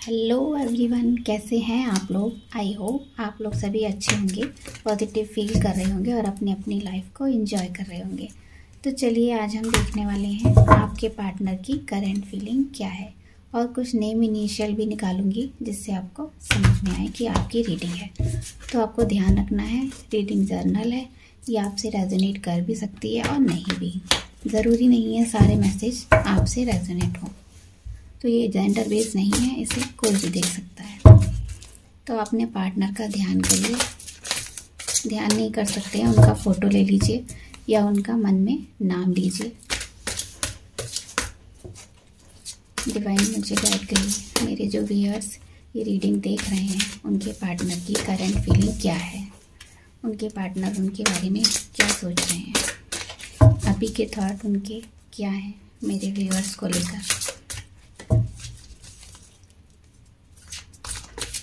Hello everyone, कैसे हैं आप लोग। आई होप आप लोग सभी अच्छे होंगे, पॉजिटिव फील कर रहे होंगे और अपनी अपनी लाइफ को एंजॉय कर रहे होंगे। तो चलिए आज हम देखने वाले हैं आपके पार्टनर की करंट फीलिंग क्या है और कुछ नेम इनिशियल भी निकालूंगी जिससे आपको समझ में आए कि आपकी रीडिंग है। तो आपको ध्यान रखना है, रीडिंग जर्नल है, ये आपसे रेजोनेट कर भी सकती है और नहीं भी। ज़रूरी नहीं है सारे मैसेज आपसे रेजोनेट हो। तो ये जेंडर बेस नहीं है, इसे कोई भी देख सकता है। तो अपने पार्टनर का ध्यान करिए, ध्यान नहीं कर सकते हैं उनका फ़ोटो ले लीजिए या उनका मन में नाम लीजिए। डिवाइन मुझे गाइड करिए, मेरे जो व्यूअर्स ये रीडिंग देख रहे हैं उनके पार्टनर की करंट फीलिंग क्या है, उनके पार्टनर उनके बारे में क्या सोच रहे हैं, अभी के थॉट उनके क्या हैं मेरे व्यूअर्स को लेकर।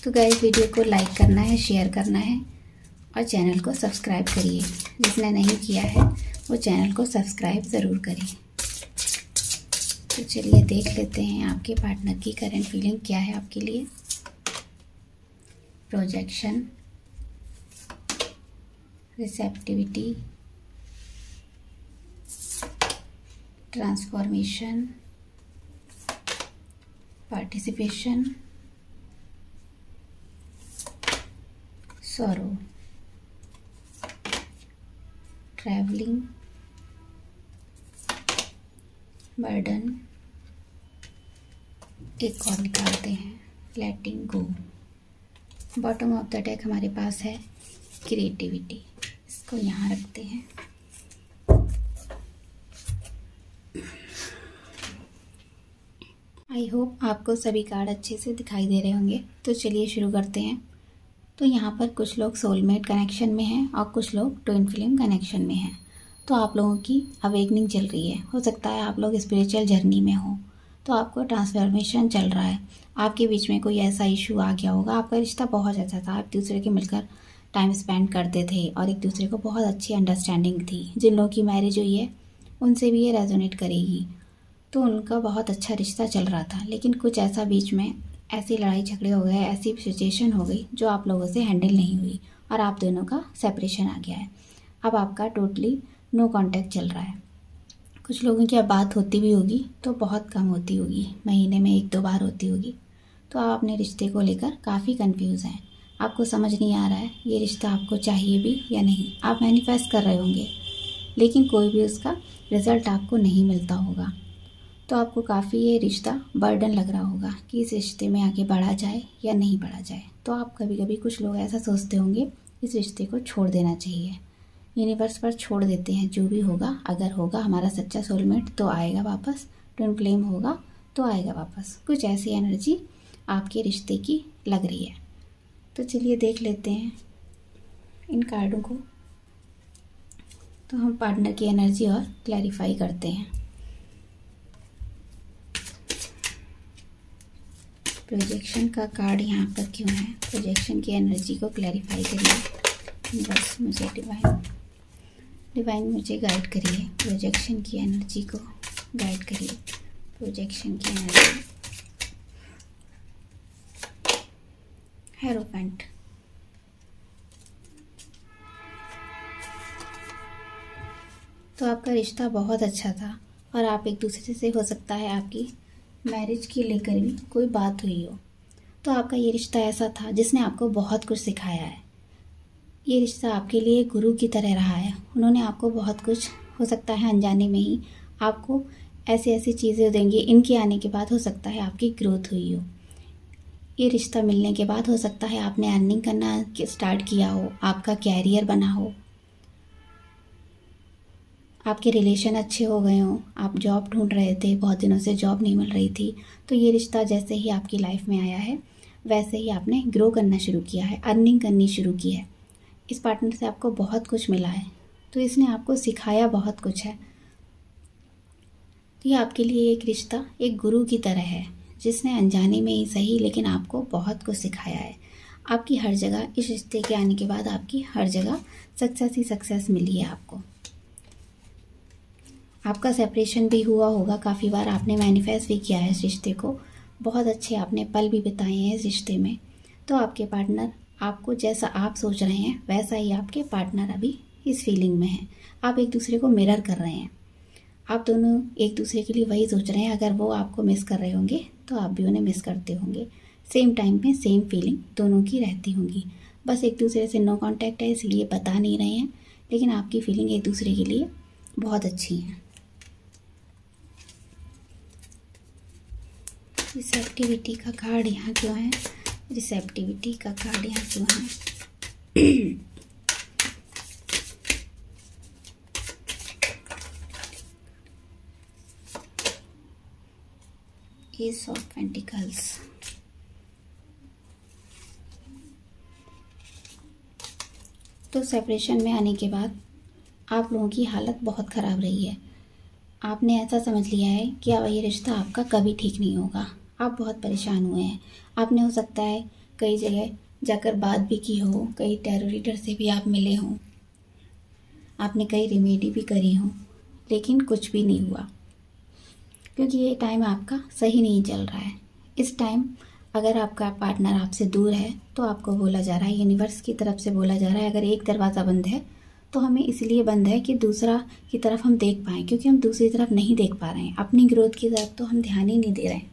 तो गाइस वीडियो को लाइक करना है, शेयर करना है और चैनल को सब्सक्राइब करिए। जिसने नहीं किया है वो चैनल को सब्सक्राइब ज़रूर करें। तो चलिए देख लेते हैं आपके पार्टनर की करंट फीलिंग क्या है आपके लिए। Projection, receptivity, transformation, participation, sorrow, traveling, burden, एक और निकालते हैं, letting go। Bottom of the deck हमारे पास है क्रिएटिविटी, इसको यहाँ रखते हैं। आई होप आपको सभी कार्ड अच्छे से दिखाई दे रहे होंगे। तो चलिए शुरू करते हैं। तो यहाँ पर कुछ लोग सोलमेट कनेक्शन में हैं और कुछ लोग ट्विन फ्लेम कनेक्शन में हैं। तो आप लोगों की अवेकनिंग चल रही है, हो सकता है आप लोग स्पिरिचुअल जर्नी में हो, तो आपको ट्रांसफॉर्मेशन चल रहा है। आपके बीच में कोई ऐसा इशू आ गया होगा, आपका रिश्ता बहुत अच्छा था, आप दूसरे के मिलकर टाइम स्पेंड करते थे और एक दूसरे को बहुत अच्छी अंडरस्टैंडिंग थी। जिन लोगों की मैरिज हुई है उनसे भी ये रेजोनेट करेगी। तो उनका बहुत अच्छा रिश्ता चल रहा था, लेकिन कुछ ऐसा बीच में ऐसी लड़ाई झगड़े हो गए, ऐसी सिचुएशन हो गई जो आप लोगों से हैंडल नहीं हुई और आप दोनों का सेपरेशन आ गया है। अब आपका टोटली नो कांटेक्ट चल रहा है। कुछ लोगों की अब बात होती भी होगी तो बहुत कम होती होगी, महीने में 1-2 बार होती होगी। तो आप अपने रिश्ते को लेकर काफ़ी कंफ्यूज हैं, आपको समझ नहीं आ रहा है ये रिश्ता आपको चाहिए भी या नहीं। आप मैनिफेस्ट कर रहे होंगे लेकिन कोई भी उसका रिजल्ट आपको नहीं मिलता होगा। तो आपको काफ़ी ये रिश्ता बर्डन लग रहा होगा कि इस रिश्ते में आगे बढ़ा जाए या नहीं बढ़ा जाए। तो आप कभी कभी कुछ लोग ऐसा सोचते होंगे इस रिश्ते को छोड़ देना चाहिए, यूनिवर्स पर छोड़ देते हैं, जो भी होगा। अगर होगा हमारा सच्चा सोलमेट तो आएगा वापस, ट्विन फ्लेम होगा तो आएगा वापस। कुछ ऐसी एनर्जी आपके रिश्ते की लग रही है। तो चलिए देख लेते हैं इन कार्डों को। तो हम पार्टनर की एनर्जी और क्लैरिफाई करते हैं। प्रोजेक्शन का कार्ड यहाँ पर क्यों है, प्रोजेक्शन की एनर्जी को क्लैरिफाई करिए। बस मुझे डिवाइन मुझे गाइड करिए, प्रोजेक्शन की एनर्जी को गाइड करिए। प्रोजेक्शन की एनर्जी, हेरोफेंट, तो आपका रिश्ता बहुत अच्छा था और आप एक दूसरे से, हो सकता है आपकी मैरिज की लेकर भी कोई बात हुई हो। तो आपका ये रिश्ता ऐसा था जिसने आपको बहुत कुछ सिखाया है। ये रिश्ता आपके लिए गुरु की तरह रहा है। उन्होंने आपको बहुत कुछ, हो सकता है अनजाने में ही, आपको ऐसी ऐसी चीज़ें देंगे। इनके आने के बाद हो सकता है आपकी ग्रोथ हुई हो। ये रिश्ता मिलने के बाद हो सकता है आपने अर्निंग करना स्टार्ट किया हो, आपका कैरियर बना हो, आपके रिलेशन अच्छे हो गए हों, आप जॉब ढूंढ रहे थे, बहुत दिनों से जॉब नहीं मिल रही थी। तो ये रिश्ता जैसे ही आपकी लाइफ में आया है वैसे ही आपने ग्रो करना शुरू किया है, अर्निंग करनी शुरू की है। इस पार्टनर से आपको बहुत कुछ मिला है, तो इसने आपको सिखाया बहुत कुछ है। तो ये आपके लिए एक रिश्ता एक गुरु की तरह है जिसने अनजाने में ही सही लेकिन आपको बहुत कुछ सिखाया है। आपकी हर जगह, इस रिश्ते के आने के बाद आपकी हर जगह सक्सेस ही सक्सेस मिली है आपको। आपका सेपरेशन भी हुआ होगा, काफ़ी बार आपने मैनिफेस्ट भी किया है इस रिश्ते को, बहुत अच्छे आपने पल भी बिताए हैं इस रिश्ते में। तो आपके पार्टनर आपको जैसा आप सोच रहे हैं वैसा ही आपके पार्टनर अभी इस फीलिंग में है। आप एक दूसरे को मिरर कर रहे हैं। आप दोनों एक दूसरे के लिए वही सोच रहे हैं। अगर वो आपको मिस कर रहे होंगे तो आप भी उन्हें मिस करते होंगे। सेम टाइम में सेम फीलिंग दोनों की रहती होंगी। बस एक दूसरे से नो कांटेक्ट है, इसलिए बता नहीं रहे हैं, लेकिन आपकी फीलिंग एक दूसरे के लिए बहुत अच्छी है। रिसेप्टिविटी का कार्ड यहाँ क्यों है? रिसेप्टिविटी का कार्ड यहाँ क्यों है? S of pentacles. तो सेपरेशन में आने के बाद आप लोगों की हालत बहुत ख़राब रही है। आपने ऐसा समझ लिया है कि अब ये रिश्ता आपका कभी ठीक नहीं होगा। आप बहुत परेशान हुए हैं। आपने हो सकता है कई जगह जाकर बात भी की हो, कई टैरो रीडर से भी आप मिले हों, आपने कई रेमेडी भी करी हो, लेकिन कुछ भी नहीं हुआ, क्योंकि ये टाइम आपका सही नहीं चल रहा है। इस टाइम अगर आपका पार्टनर आपसे दूर है तो आपको बोला जा रहा है, यूनिवर्स की तरफ से बोला जा रहा है, अगर एक दरवाज़ा बंद है तो हमें इसलिए बंद है कि दूसरा की तरफ हम देख पाएँ, क्योंकि हम दूसरी तरफ नहीं देख पा रहे हैं। अपनी ग्रोथ की तरफ तो हम ध्यान ही नहीं दे रहे हैं।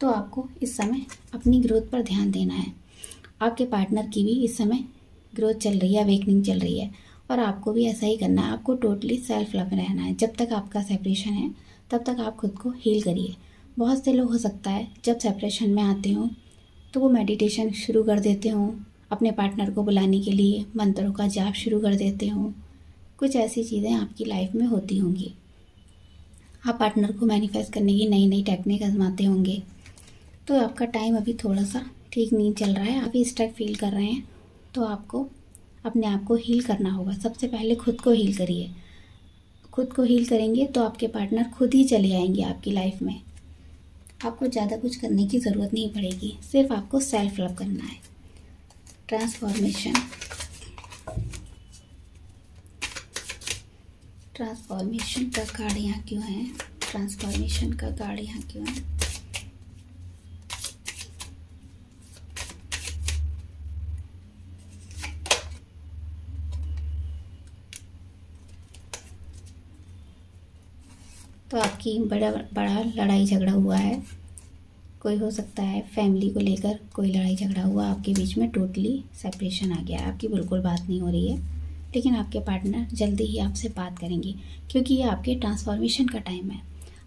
तो आपको इस समय अपनी ग्रोथ पर ध्यान देना है। आपके पार्टनर की भी इस समय ग्रोथ चल रही है, अवेकनिंग चल रही है, और आपको भी ऐसा ही करना है। आपको टोटली सेल्फ लव में रहना है। जब तक आपका सेपरेशन है तब तक आप खुद को हील करिए। बहुत से लोग हो सकता है जब सेपरेशन में आते हों तो वो मेडिटेशन शुरू कर देते हों, अपने पार्टनर को बुलाने के लिए मंत्रों का जाप शुरू कर देते हों। कुछ ऐसी चीज़ें आपकी लाइफ में होती होंगी। आप पार्टनर को मैनिफेस्ट करने की नई नई टेक्निक आजमाते होंगे। तो आपका टाइम अभी थोड़ा सा ठीक नहीं चल रहा है, आप स्ट्रक फील कर रहे हैं। तो आपको अपने आप को हील करना होगा। सबसे पहले खुद को हील करिए। खुद को हील करेंगे तो आपके पार्टनर खुद ही चले आएंगे आपकी लाइफ में। आपको ज़्यादा कुछ करने की ज़रूरत नहीं पड़ेगी, सिर्फ आपको सेल्फ लव करना है। ट्रांसफॉर्मेशन। ट्रांसफॉर्मेशन का कार्ड यहाँ क्यों है? ट्रांसफॉर्मेशन का कार्ड यहाँ क्यों है? तो आपकी बड़ा लड़ाई झगड़ा हुआ है। कोई हो सकता है फैमिली को लेकर कोई लड़ाई झगड़ा हुआ आपके बीच में, टोटली सेपरेशन आ गया है, आपकी बिल्कुल बात नहीं हो रही है। लेकिन आपके पार्टनर जल्दी ही आपसे बात करेंगे, क्योंकि ये आपके ट्रांसफॉर्मेशन का टाइम है।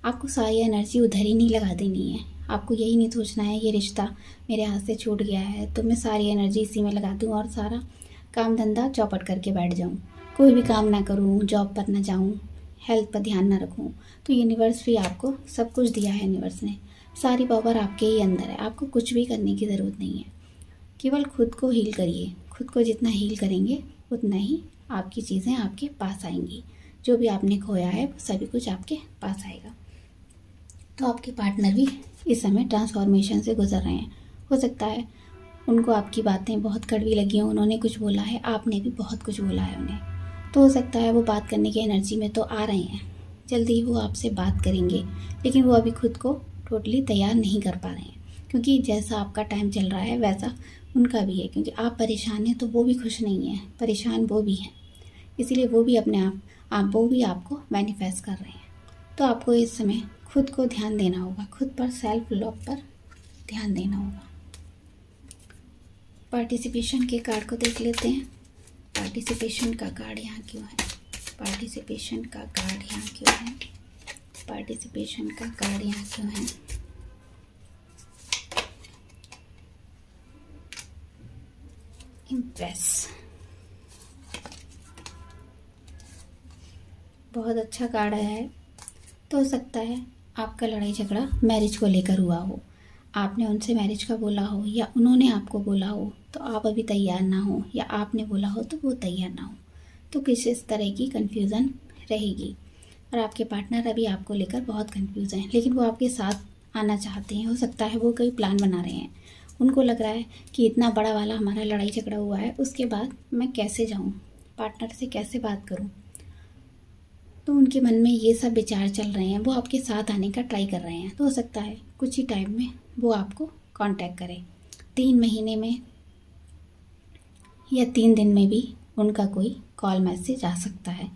आपको सारी एनर्जी उधर ही नहीं लगा देनी है। आपको यही नहीं सोचना है ये रिश्ता मेरे हाथ से छूट गया है तो मैं सारी एनर्जी इसी में लगा दूँ और सारा काम धंधा चौपट करके बैठ जाऊँ, कोई भी काम ना करूँ, जॉब पर ना जाऊँ, हेल्थ पर ध्यान ना रखूँ। तो यूनिवर्स भी आपको सब कुछ दिया है। यूनिवर्स ने सारी पावर आपके ही अंदर है। आपको कुछ भी करने की ज़रूरत नहीं है, केवल खुद को हील करिए। खुद को जितना हील करेंगे उतना ही आपकी चीज़ें आपके पास आएंगी। जो भी आपने खोया है वो सभी कुछ आपके पास आएगा। तो आपके पार्टनर भी इस समय ट्रांसफॉर्मेशन से गुजर रहे हैं। हो सकता है उनको आपकी बातें बहुत कड़वी लगी हों, उन्होंने कुछ बोला है, आपने भी बहुत कुछ बोला है उन्हें। तो हो सकता है वो बात करने की एनर्जी में तो आ रहे हैं, जल्दी ही वो आपसे बात करेंगे, लेकिन वो अभी खुद को टोटली तैयार नहीं कर पा रहे हैं, क्योंकि जैसा आपका टाइम चल रहा है वैसा उनका भी है। क्योंकि आप परेशान हैं तो वो भी खुश नहीं है, परेशान वो भी हैं, इसीलिए वो भी अपने आप वो भी आपको मैनिफेस्ट कर रहे हैं। तो आपको इस समय खुद को ध्यान देना होगा, खुद पर सेल्फ लव पर ध्यान देना होगा। पार्टिसिपेशन के कार्ड को देख लेते हैं। पार्टिसिपेशन का कार्ड यहाँ क्यों है? पार्टिसिपेशन का कार्ड यहाँ क्यों है? पार्टिसिपेशन का कार्ड यहाँ क्यों है? इम्प्रेस। बहुत अच्छा कार्ड है। तो हो सकता है आपका लड़ाई झगड़ा मैरिज को लेकर हुआ हो, आपने उनसे मैरिज का बोला हो या उन्होंने आपको बोला हो तो आप अभी तैयार ना हो, या आपने बोला हो तो वो तैयार ना हो। तो किस इस तरह की कन्फ्यूज़न रहेगी और आपके पार्टनर अभी आपको लेकर बहुत कन्फ्यूज़ हैं, लेकिन वो आपके साथ आना चाहते हैं। हो सकता है वो कोई प्लान बना रहे हैं। उनको लग रहा है कि इतना बड़ा वाला हमारा लड़ाई झगड़ा हुआ है, उसके बाद मैं कैसे जाऊँ, पार्टनर से कैसे बात करूँ। तो उनके मन में ये सब विचार चल रहे हैं, वो आपके साथ आने का ट्राई कर रहे हैं। तो हो सकता है कुछ ही टाइम में वो आपको कांटेक्ट करें। 3 महीने में या 3 दिन में भी उनका कोई कॉल मैसेज आ सकता है।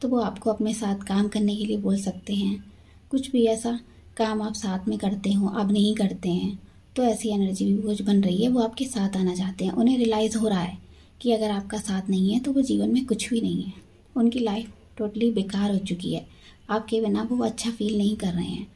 तो वो आपको अपने साथ काम करने के लिए बोल सकते हैं। कुछ भी ऐसा काम आप साथ में करते हो, अब नहीं करते हैं, तो ऐसी एनर्जी भी कुछ बन रही है। वो आपके साथ आना चाहते हैं। उन्हें रियलाइज़ हो रहा है कि अगर आपका साथ नहीं है तो वो जीवन में कुछ भी नहीं है। उनकी लाइफ टोटली बेकार हो चुकी है। आपके बिना वो अच्छा फील नहीं कर रहे हैं।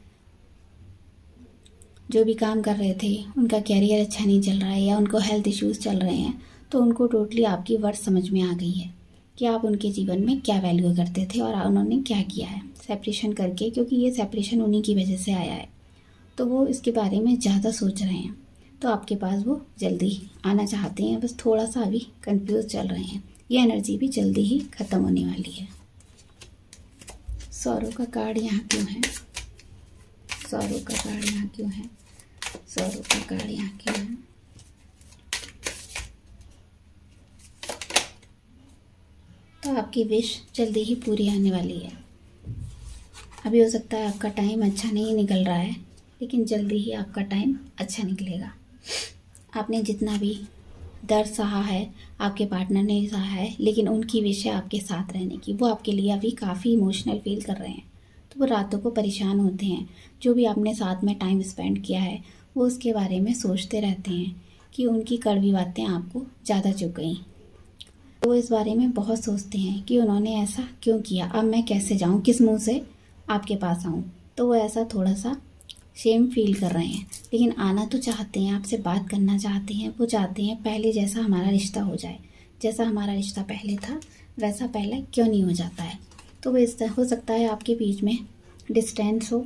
जो भी काम कर रहे थे, उनका कैरियर अच्छा नहीं चल रहा है या उनको हेल्थ इश्यूज़ चल रहे हैं, तो उनको टोटली आपकी वर्ड समझ में आ गई है कि आप उनके जीवन में क्या वैल्यू करते थे और उन्होंने क्या किया है सेपरेशन करके, क्योंकि ये सेपरेशन उन्हीं की वजह से आया है। तो वो इसके बारे में ज़्यादा सोच रहे हैं। तो आपके पास वो जल्दी आना चाहते हैं, बस थोड़ा सा अभी कंफ्यूज चल रहे हैं। ये एनर्जी भी जल्दी ही ख़त्म होने वाली है। सौरों का कार्ड यहाँ क्यों है? सौरों का कार्ड यहाँ क्यों है? सौरों का कार्ड यहाँ क्यों है? तो आपकी विश जल्दी ही पूरी आने वाली है। अभी हो सकता है आपका टाइम अच्छा नहीं निकल रहा है, लेकिन जल्दी ही आपका टाइम अच्छा निकलेगा। आपने जितना भी दर्द सहा है, आपके पार्टनर ने सहा है, लेकिन उनकी विश है आपके साथ रहने की। वो आपके लिए अभी काफ़ी इमोशनल फील कर रहे हैं। तो वो रातों को परेशान होते हैं। जो भी आपने साथ में टाइम स्पेंड किया है, वो उसके बारे में सोचते रहते हैं कि उनकी कड़वी बातें आपको ज़्यादा चुभ गई। वो इस बारे में बहुत सोचते हैं कि उन्होंने ऐसा क्यों किया, अब मैं कैसे जाऊँ, किस मुंह से आपके पास आऊँ। तो वो ऐसा थोड़ा सा शेम फील कर रहे हैं, लेकिन आना तो चाहते हैं, आपसे बात करना चाहते हैं। वो चाहते हैं पहले जैसा हमारा रिश्ता हो जाए, जैसा हमारा रिश्ता पहले था वैसा पहले क्यों नहीं हो जाता है। तो वो इस हो सकता है आपके बीच में डिस्टेंस हो,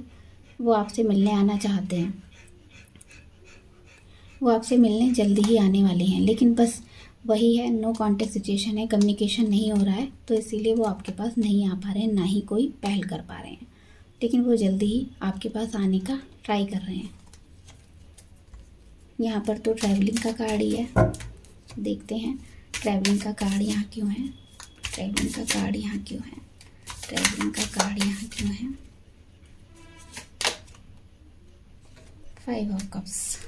वो आपसे मिलने आना चाहते हैं। वो आपसे मिलने जल्दी ही आने वाले हैं, लेकिन बस वही है, नो कांटेक्ट सिचुएशन है, कम्युनिकेशन नहीं हो रहा है। तो इसीलिए वो आपके पास नहीं आ पा रहे हैं, ना ही कोई पहल कर पा रहे हैं। लेकिन वो जल्दी ही आपके पास आने का ट्राई कर रहे हैं। यहाँ पर तो ट्रैवलिंग का कार्ड ही है। देखते हैं ट्रैवलिंग का कार्ड यहाँ क्यों है? ट्रैवलिंग का कार्ड यहाँ क्यों है? ट्रैवलिंग का कार्ड यहाँ क्यों है? 5 ऑफ कप्स।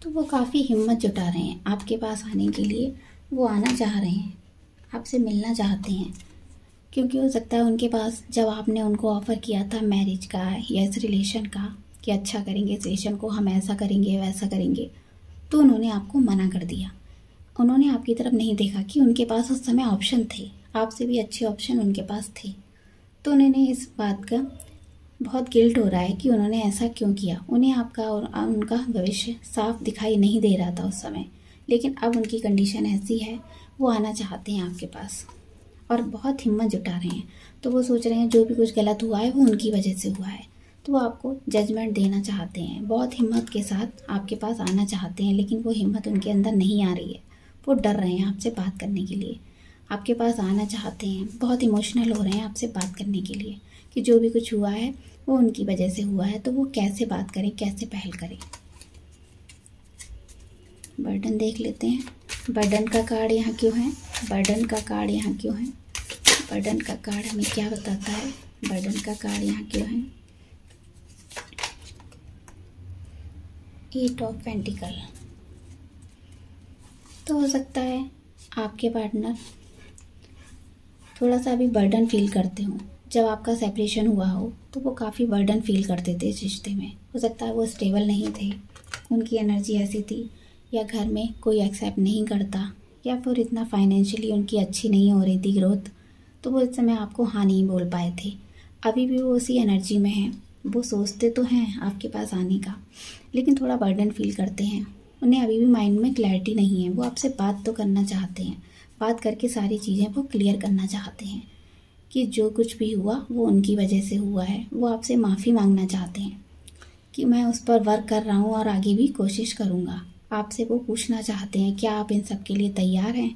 तो वो काफ़ी हिम्मत जुटा रहे हैं आपके पास आने के लिए। वो आना चाह रहे हैं, आपसे मिलना चाहते हैं, क्योंकि हो सकता है उनके पास जब आपने उनको ऑफ़र किया था मैरिज का या इस रिलेशन का कि अच्छा करेंगे इस रिलेशन को, हम ऐसा करेंगे वैसा करेंगे, तो उन्होंने आपको मना कर दिया। उन्होंने आपकी तरफ नहीं देखा कि उनके पास उस समय ऑप्शन थे, आपसे भी अच्छे ऑप्शन उनके पास थे। तो उन्होंने इस बात का बहुत गिल्ट हो रहा है कि उन्होंने ऐसा क्यों किया। उन्हें आपका और उनका भविष्य साफ दिखाई नहीं दे रहा था उस समय, लेकिन अब उनकी कंडीशन ऐसी है, वो आना चाहते हैं आपके पास और बहुत हिम्मत जुटा रहे हैं। तो वो सोच रहे हैं जो भी कुछ गलत हुआ है वो उनकी वजह से हुआ है। तो वो आपको जजमेंट देना चाहते हैं, बहुत हिम्मत के साथ आपके पास आना चाहते हैं, लेकिन वो हिम्मत उनके अंदर नहीं आ रही है। वो डर रहे हैं आपसे बात करने के लिए। आपके पास आना चाहते हैं, बहुत इमोशनल हो रहे हैं आपसे बात करने के लिए कि जो भी कुछ हुआ है वो उनकी वजह से हुआ है। तो वो कैसे बात करें, कैसे पहल करें। बर्डन देख लेते हैं। बर्डन का कार्ड यहाँ क्यों है? बर्डन का कार्ड यहाँ क्यों है? बर्डन का कार्ड हमें क्या बताता है? बर्डन का कार्ड यहाँ क्यों है? 8 ऑफ पेंटिकल। तो हो सकता है आपके पार्टनर थोड़ा सा अभी बर्डन फील करते हो। जब आपका सेपरेशन हुआ हो तो वो काफ़ी बर्डन फील करते थे इस रिश्ते में। हो सकता है वो स्टेबल नहीं थे, उनकी एनर्जी ऐसी थी, या घर में कोई एक्सेप्ट नहीं करता, या फिर इतना फाइनेंशियली उनकी अच्छी नहीं हो रही थी ग्रोथ, तो वो इस समय आपको हाँ नहीं बोल पाए थे। अभी भी वो उसी एनर्जी में हैं। वो सोचते तो हैं आपके पास आने का, लेकिन थोड़ा बर्डन फील करते हैं। उन्हें अभी भी माइंड में क्लैरिटी नहीं है। वो आपसे बात तो करना चाहते हैं, बात करके सारी चीज़ें वो क्लियर करना चाहते हैं कि जो कुछ भी हुआ वो उनकी वजह से हुआ है। वो आपसे माफ़ी मांगना चाहते हैं कि मैं उस पर वर्क कर रहा हूँ और आगे भी कोशिश करूँगा। आपसे वो पूछना चाहते हैं क्या आप इन सब के लिए तैयार हैं?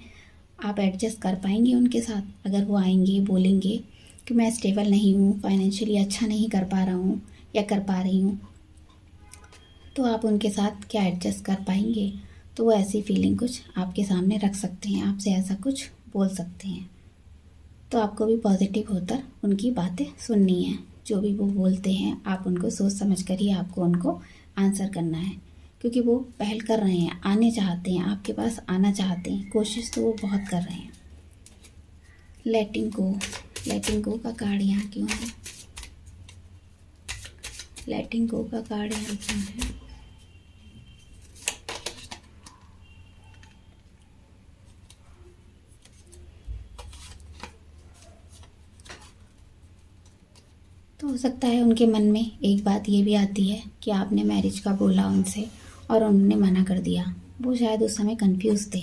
आप एडजस्ट कर पाएंगे उनके साथ? अगर वो आएंगे बोलेंगे कि मैं स्टेबल नहीं हूँ, फाइनेंशियली अच्छा नहीं कर पा रहा हूँ या कर पा रही हूँ, तो आप उनके साथ क्या एडजस्ट कर पाएंगे? तो वो ऐसी फीलिंग कुछ आपके सामने रख सकते हैं, आपसे ऐसा कुछ बोल सकते हैं। तो आपको भी पॉजिटिव होकर उनकी बातें सुननी है। जो भी वो बोलते हैं आप उनको सोच समझ कर ही आपको उनको आंसर करना है, क्योंकि वो पहल कर रहे हैं, आने चाहते हैं, आपके पास आना चाहते हैं, कोशिश तो वो बहुत कर रहे हैं। लेटिंग गो का कार्ड यहाँ क्यों है? लेटिंग गो का कार्ड यहाँ क्यों है? तो हो सकता है उनके मन में एक बात ये भी आती है कि आपने मैरिज का बोला उनसे और उन्होंने मना कर दिया। वो शायद उस समय कंफ्यूज थे,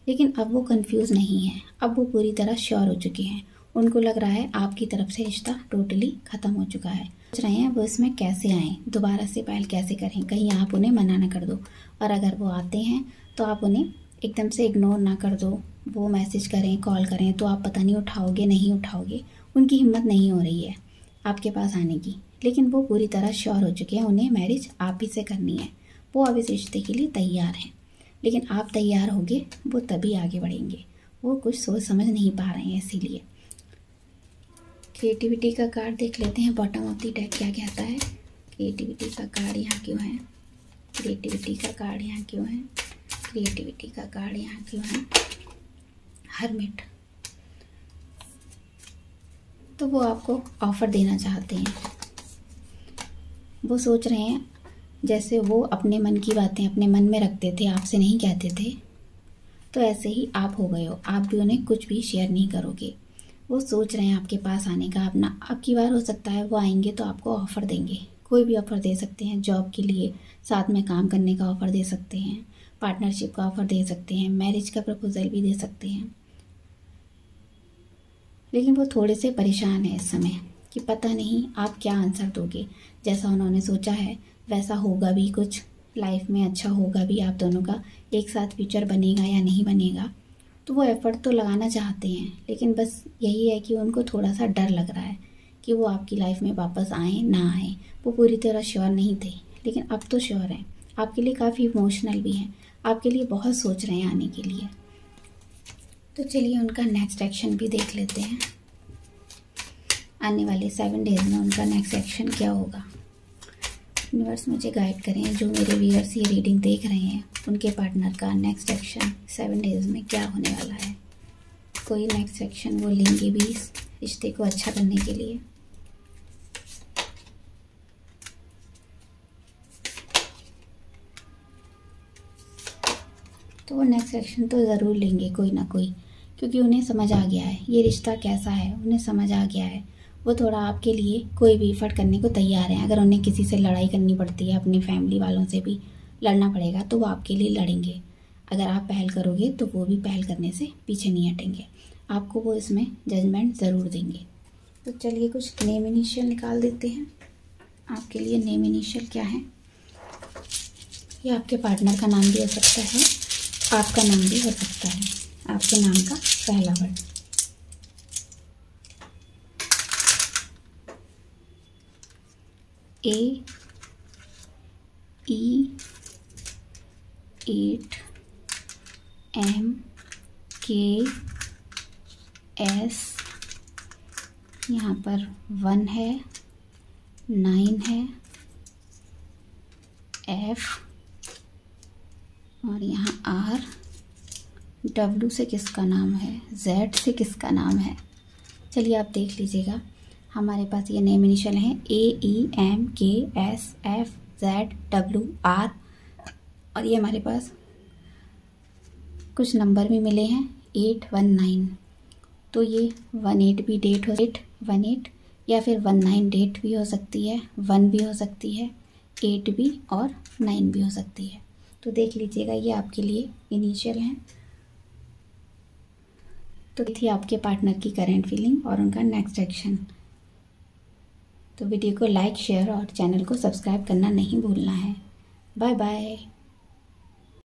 लेकिन अब वो कंफ्यूज नहीं है, अब वो पूरी तरह श्योर हो चुके हैं। उनको लग रहा है आपकी तरफ से रिश्ता टोटली ख़त्म हो चुका है। सोच रहे हैं वो इसमें कैसे आएँ, दोबारा से पहल कैसे करें, कहीं आप उन्हें मना ना कर दो। और अगर वो आते हैं तो आप उन्हें एकदम से इग्नोर ना कर दो। वो मैसेज करें, कॉल करें तो आप पता नहीं उठाओगे नहीं उठाओगे, उनकी हिम्मत नहीं हो रही है आपके पास आने की। लेकिन वो पूरी तरह श्योर हो चुके हैं, उन्हें मैरिज आप ही से करनी है। वो अब इस रिश्ते के लिए तैयार हैं, लेकिन आप तैयार होगे वो तभी आगे बढ़ेंगे। वो कुछ सोच समझ नहीं पा रहे हैं, इसीलिए। क्रिएटिविटी का कार्ड देख लेते हैं, बॉटम ऑफ द डेक क्या कहता है। क्रिएटिविटी का कार्ड यहाँ क्यों है? क्रिएटिविटी का कार्ड यहाँ क्यों है? क्रिएटिविटी का कार्ड यहाँ क्यों है? हर्मिट। तो वो आपको ऑफ़र देना चाहते हैं। वो सोच रहे हैं जैसे वो अपने मन की बातें अपने मन में रखते थे, आपसे नहीं कहते थे, तो ऐसे ही आप हो गए हो। आप भी उन्हें कुछ भी शेयर नहीं करोगे। वो सोच रहे हैं आपके पास आने का। अपना अब की बार हो सकता है वो आएंगे तो आपको ऑफ़र देंगे, कोई भी ऑफ़र दे सकते हैं। जॉब के लिए, साथ में काम करने का ऑफ़र दे सकते हैं, पार्टनरशिप का ऑफ़र दे सकते हैं, मैरिज का प्रपोजल भी दे सकते हैं। लेकिन वो थोड़े से परेशान हैं इस समय कि पता नहीं आप क्या आंसर दोगे। जैसा उन्होंने सोचा है वैसा होगा भी, कुछ लाइफ में अच्छा होगा भी, आप दोनों का एक साथ फ्यूचर बनेगा या नहीं बनेगा। तो वो एफ़र्ट तो लगाना चाहते हैं, लेकिन बस यही है कि उनको थोड़ा सा डर लग रहा है कि वो आपकी लाइफ में वापस आएँ ना आएँ। वो पूरी तरह श्योर नहीं थे, लेकिन अब तो श्योर हैं। आपके लिए काफ़ी इमोशनल भी हैं, आपके लिए बहुत सोच रहे हैं आने के लिए। तो चलिए उनका नेक्स्ट एक्शन भी देख लेते हैं। आने वाले 7 डेज़ में उनका नेक्स्ट एक्शन क्या होगा। यूनिवर्स मुझे गाइड करें, जो मेरे व्यूअर्स ये रीडिंग देख रहे हैं उनके पार्टनर का नेक्स्ट एक्शन 7 डेज़ में क्या होने वाला है। कोई नेक्स्ट एक्शन वो लेंगे भी इस रिश्ते को अच्छा करने के लिए। तो वो नेक्स्ट एक्शन तो ज़रूर लेंगे कोई ना कोई, क्योंकि उन्हें समझ आ गया है ये रिश्ता कैसा है, उन्हें समझ आ गया है। वो थोड़ा आपके लिए कोई भी एफर्ट करने को तैयार हैं। अगर उन्हें किसी से लड़ाई करनी पड़ती है, अपनी फैमिली वालों से भी लड़ना पड़ेगा, तो वो आपके लिए लड़ेंगे। अगर आप पहल करोगे तो वो भी पहल करने से पीछे नहीं हटेंगे। आपको वो इसमें जजमेंट ज़रूर देंगे। तो चलिए कुछ नेम इनिशियल निकाल देते हैं। आपके लिए नेम इनिशियल क्या है? ये आपके पार्टनर का नाम भी हो सकता है, आपका नाम भी हो सकता है। आपके नाम का पहला word. A, E, 8, M, K, S, यहाँ पर 1 है, 9 है, F और यहाँ R। W से किसका नाम है, Z से किसका नाम है, चलिए आप देख लीजिएगा। हमारे पास ये नेम इनिशियल हैं AEMKSFZWR और ये हमारे पास कुछ नंबर भी मिले हैं 819। तो ये 18 भी डेट हो, 818 या फिर 19 डेट भी हो सकती है, 1 भी हो सकती है, 8 भी और 9 भी हो सकती है। तो देख लीजिएगा, ये आपके लिए इनिशियल हैं। तो थी आपके पार्टनर की करंट फीलिंग और उनका नेक्स्ट एक्शन। तो वीडियो को लाइक, शेयर और चैनल को सब्सक्राइब करना नहीं भूलना है। Bye bye.